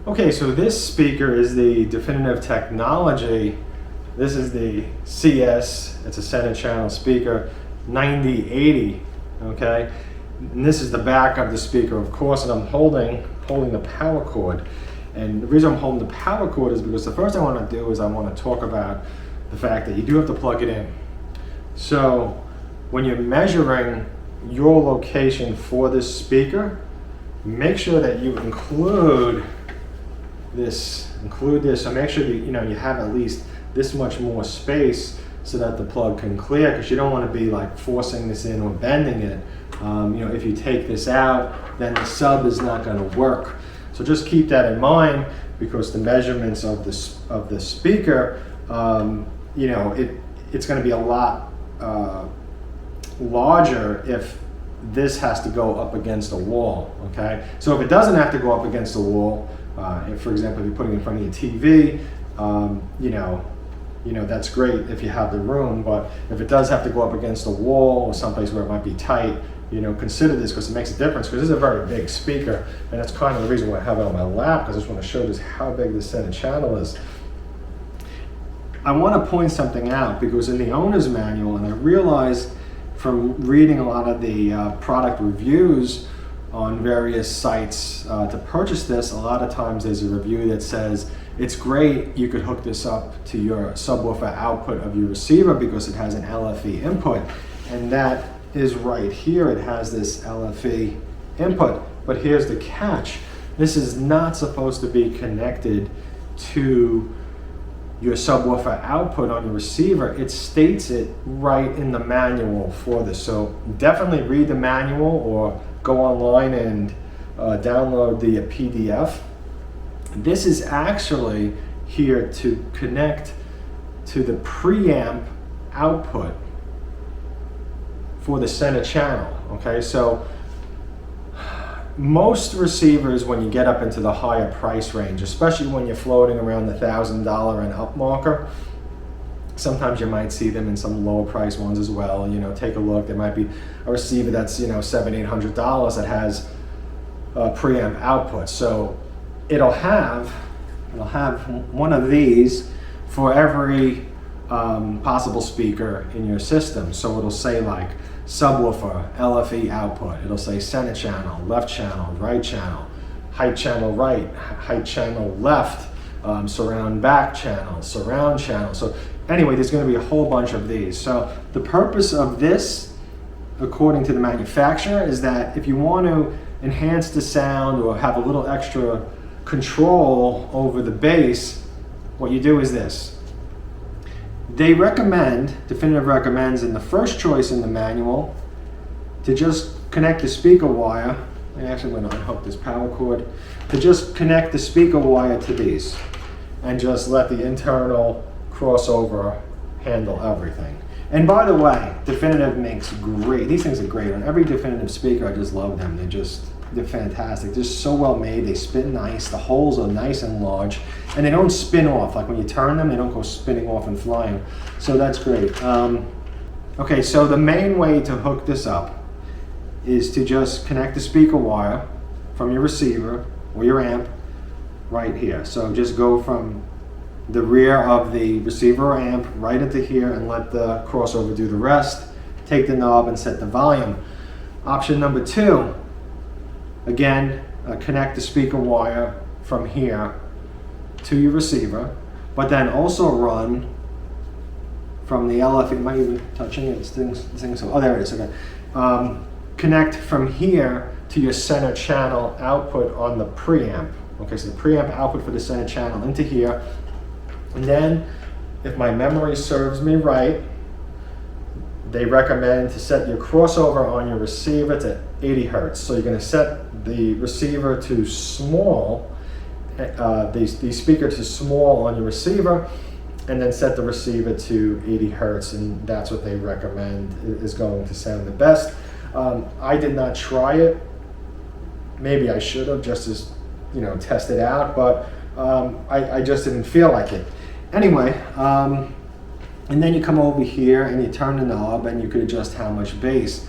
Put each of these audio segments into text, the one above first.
Okay, so this speaker is the Definitive Technology. This is the CS, it's a center channel speaker, 9080, okay? And this is the back of the speaker, of course, and I'm holding the power cord. And the reason I'm holding the power cord is because the first thing I want to do is I want to talk about the fact that you do have to plug it in. So when you're measuring your location for this speaker, make sure that you include this, so make sure you have at least this much more space so that the plug can clear, because you don't want to be like forcing this in or bending it. If you take this out, then the sub is not going to work. So just keep that in mind, because the measurements of the speaker, it's going to be a lot larger if this has to go up against a wall. Okay, so if it doesn't have to go up against a wall, if, for example, if you're putting it in front of your TV, that's great if you have the room. But if it does have to go up against a wall or someplace where it might be tight, consider this, because it makes a difference, because this is a very big speaker, and that's kind of the reason why I have it on my lap, because I just want to show just how big the center channel is. I want to point something out, because in the owner's manual, and I realized from reading a lot of the product reviews on various sites to purchase this, a lot of times there's a review that says it's great, you could hook this up to your subwoofer output of your receiver because it has an LFE input, and that is right here. It has this LFE input, but here's the catch. This is not supposed to be connected to your subwoofer output on your receiver. It states it right in the manual for this. So definitely read the manual or go online and download the PDF. This is actually here to connect to the preamp output for the center channel. Okay, so most receivers, when you get up into the higher price range, especially when you're floating around the $1,000 and up marker, sometimes you might see them in some lower price ones as well. Take a look. There might be a receiver that's $700-800 that has a preamp output. So it'll have one of these for every possible speaker in your system. So it'll say like subwoofer, LFE output. It'll say center channel, left channel, right channel, height channel right, height channel left, surround back channel, surround channel. So anyway, there's going to be a whole bunch of these. So the purpose of this, according to the manufacturer, is that if you want to enhance the sound or have a little extra control over the bass, what you do is this. They recommend, Definitive recommends in the first choice in the manual, to just connect the speaker wire. I actually went to unhook this power cord. To just connect the speaker wire to these and just let the internal crossover handle everything. And by the way, Definitive makes great, these things are great. On every Definitive speaker, I just love them. They're fantastic. They're so well made. They spin nice. The holes are nice and large, and they don't spin off. Like when you turn them, they don't go spinning off and flying. So that's great. Okay, so the main way to hook this up is to just connect the speaker wire from your receiver or your amp right here. So just go from the rear of the receiver or amp right into here and let the crossover do the rest. Take the knob and set the volume. Option number 2, again, connect the speaker wire from here to your receiver, but then also run from the LFE, am I even touching it? Oh, there it is, okay. Connect from here to your center channel output on the preamp. Okay, so the preamp output for the center channel into here. And then, if my memory serves me right, they recommend to set your crossover on your receiver to 80 hertz. So you're going to set the receiver to small, the speaker to small on your receiver, and then set the receiver to 80 hertz, and that's what they recommend is going to sound the best. I did not try it. Maybe I should have, just to test it out, but I just didn't feel like it. Anyway, and then you come over here and you turn the knob and you could adjust how much bass.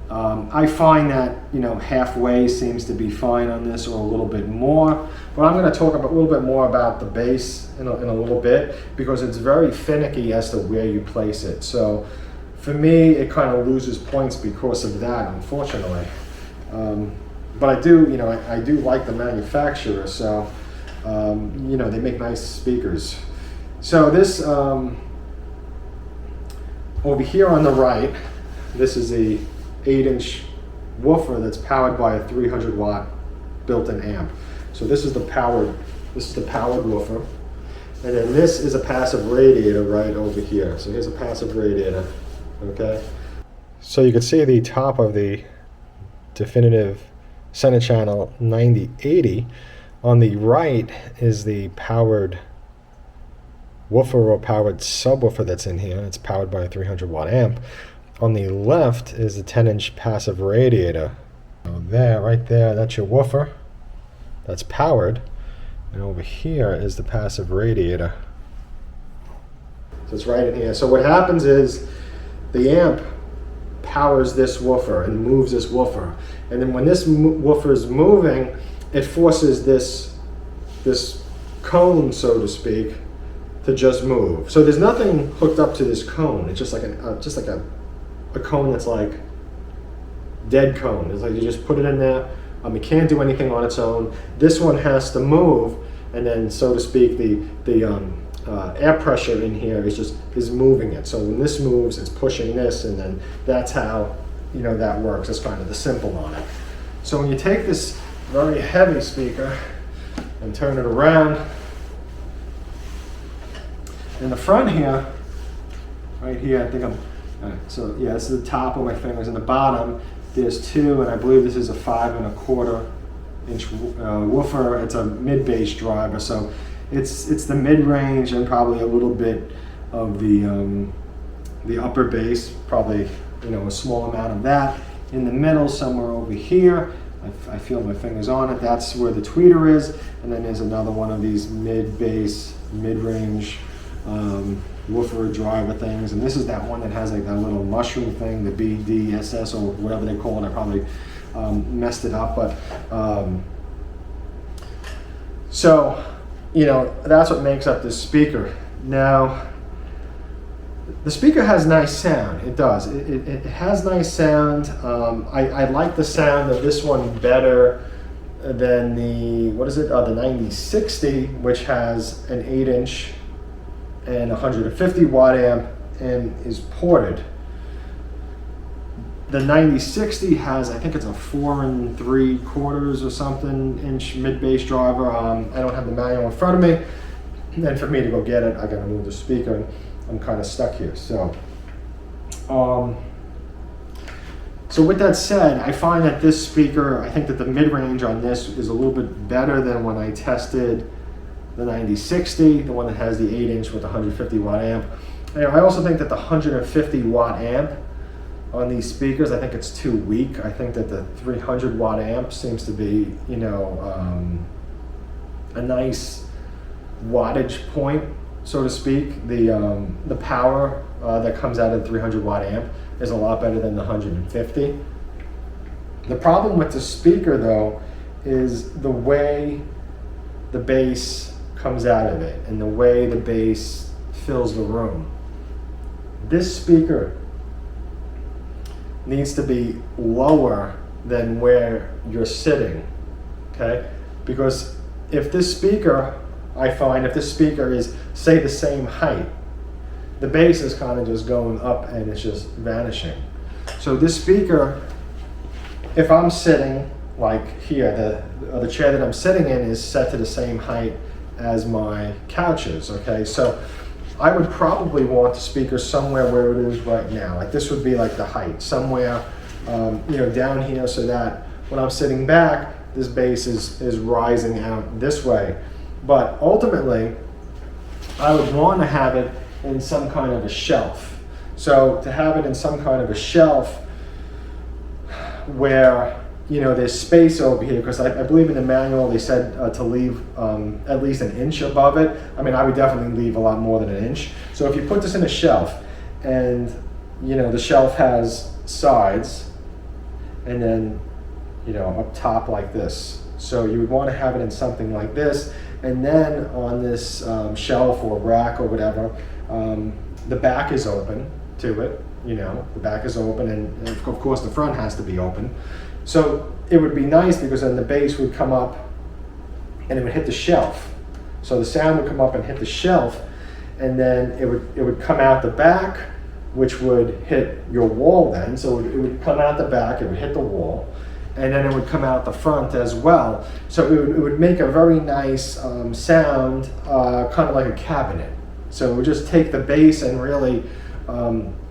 I find that, you know, halfway seems to be fine on this, or a little bit more. But I'm going to talk a little bit more about the bass in a little bit, because it's very finicky as to where you place it. So for me, it kind of loses points because of that, unfortunately. But I do, you know, I do like the manufacturer, so, you know, they make nice speakers. So this, over here on the right, this is a 8-inch woofer that's powered by a 300 watt built-in amp. So this is the powered woofer. And then this is a passive radiator right over here. So here's a passive radiator, okay? So you can see the top of the definitive center channel 9080. On the right is the powered woofer or powered subwoofer that's in here. It's powered by a 300 watt amp. On the left is the 10-inch passive radiator. So there, right there, that's your woofer. That's powered. And over here is the passive radiator. So it's right in here. So what happens is the amp powers this woofer and moves this woofer. And then when this woofer is moving, it forces this cone, so to speak, to just move. So there's nothing hooked up to this cone. It's just like a cone that's like dead cone. It's like you just put it in there. It can't do anything on its own. This one has to move, and then, so to speak, the air pressure in here is moving it. So when this moves, it's pushing this, and then that's how, you know, that works. That's kind of the simple on it. So when you take this very heavy speaker and turn it around, in the front here, right here, I think so yeah, this is the top of my fingers. In the bottom, there's two, and I believe this is a 5 1/4 inch woofer. It's a mid-bass driver, so it's the mid-range and probably a little bit of the upper bass, probably, you know, a small amount of that. In the middle, somewhere over here, I feel my fingers on it. That's where the tweeter is, and then there's another one of these mid-bass, mid-range woofer driver things, and this is that one that has like that little mushroom thing, the BDSS or whatever they call it. I probably messed it up, but so, you know, that's what makes up this speaker. Now, the speaker has nice sound. It does. It has nice sound. I like the sound of this one better than the, what is it? The 9080, which has an 8-inch and 150 watt amp and is ported. The 9080 has, I think it's a 4 3/4 or something inch mid-bass driver. I don't have the manual in front of me, and for me to go get it, I gotta move the speaker, and I'm kind of stuck here. So, so with that said, I find that this speaker, I think that the mid-range on this is a little bit better than when I tested the 9080, the one that has the 8-inch with the 150 watt amp. And I also think that the 150 watt amp on these speakers, I think it's too weak. I think that the 300 watt amp seems to be, you know, a nice wattage point, so to speak. The power that comes out of the 300 watt amp is a lot better than the 150. The problem with the speaker, though, is the way the bass comes out of it and the way the bass fills the room. This speaker needs to be lower than where you're sitting, okay? Because if this speaker, I find if this speaker is, say, the same height, the bass is kind of just going up and it's just vanishing. So this speaker, if I'm sitting like here, the chair that I'm sitting in is set to the same height as my couches, okay? So I would probably want the speaker somewhere where it is right now. Like this would be like the height, somewhere, you know, down here, so that when I'm sitting back, this bass is rising out this way. But ultimately, I would want to have it in some kind of a shelf. So to have it in some kind of a shelf where, you know, there's space over here, because I believe in the manual they said to leave at least an inch above it. I mean, I would definitely leave a lot more than an inch. So if you put this in a shelf, and, you know, the shelf has sides, and then, you know, up top like this. So you would want to have it in something like this, and then on this shelf or rack or whatever, the back is open to it. You know, the back is open, and of course the front has to be open. So it would be nice because then the bass would come up and it would hit the shelf. So the sound would come up and hit the shelf, and then it would come out the back, which would hit your wall then. So it would come out the back, it would hit the wall, and then it would come out the front as well. So it would make a very nice sound, kind of like a cabinet. So it would just take the bass and really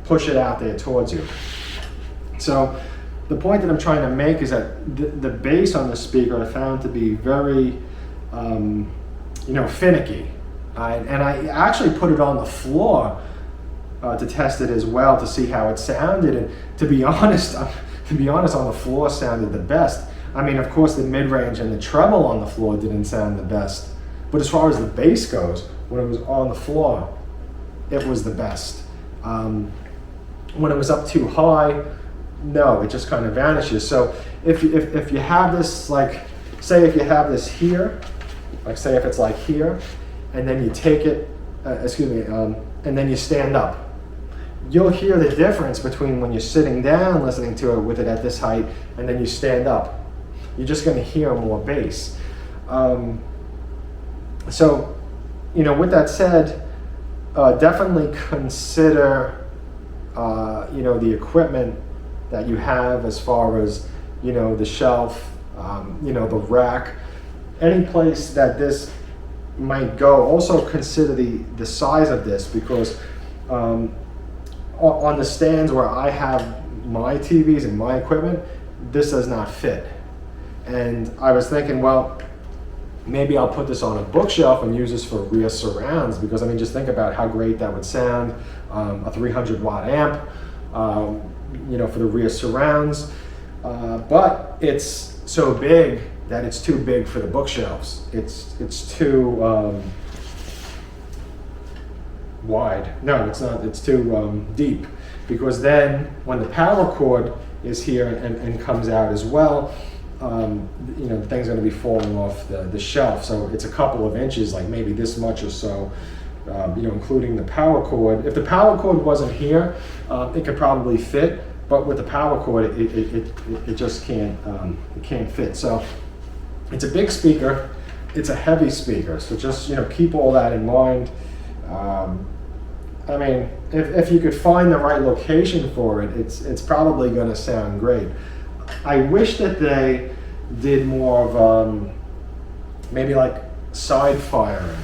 push it out there towards you. So the point that I'm trying to make is that the bass on the speaker I found to be very, you know, finicky. And I actually put it on the floor to test it as well to see how it sounded. And to be honest, on the floor sounded the best. I mean, of course, the mid-range and the treble on the floor didn't sound the best. But as far as the bass goes, when it was on the floor, it was the best. When it was up too high, no, it just kind of vanishes. So if you have this, like, say if you have this here, like say if it's like here, and then you take it, and then you stand up, you'll hear the difference between when you're sitting down listening to it with it at this height, and then you stand up. You're just going to hear more bass. So, you know, with that said, definitely consider, you know, the equipment that you have as far as, you know, the shelf, you know, the rack, any place that this might go. Also consider the size of this, because on the stands where I have my TVs and my equipment, this does not fit. And I was thinking, well, maybe I'll put this on a bookshelf and use this for rear surrounds, because I mean, just think about how great that would sound, a 300 watt amp, you know, for the rear surrounds. But it's so big that it's too big for the bookshelves. It's too wide. No, it's not. It's too deep, because then when the power cord is here and comes out as well, you know, the thing's going to be falling off the shelf. So it's a couple of inches, like maybe this much or so, you know, including the power cord. If the power cord wasn't here, it could probably fit, but with the power cord, it just can't, it can't fit. So it's a big speaker, it's a heavy speaker, so just, you know, keep all that in mind. I mean, if you could find the right location for it, it's probably going to sound great. I wish that they did more of maybe like side firing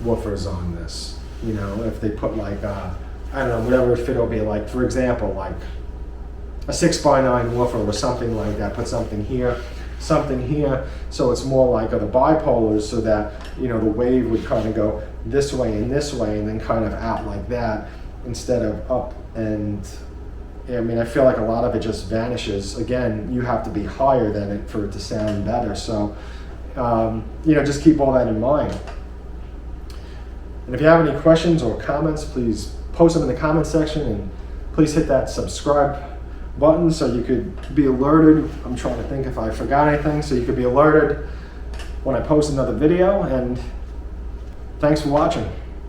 woofers on this. You know, if they put like I don't know, whatever fit will be, like for example, like a 6x9 woofer or something like that. Put something here, so it's more like the bipolars, so that, you know, the wave would kind of go this way, and then kind of out like that, instead of up. And I mean, I feel like a lot of it just vanishes. Again, you have to be higher than it for it to sound better. So, you know, just keep all that in mind. And if you have any questions or comments, please post them in the comment section, and please hit that subscribe button so you could be alerted. I'm trying to think if I forgot anything, so you could be alerted when I post another video. And thanks for watching.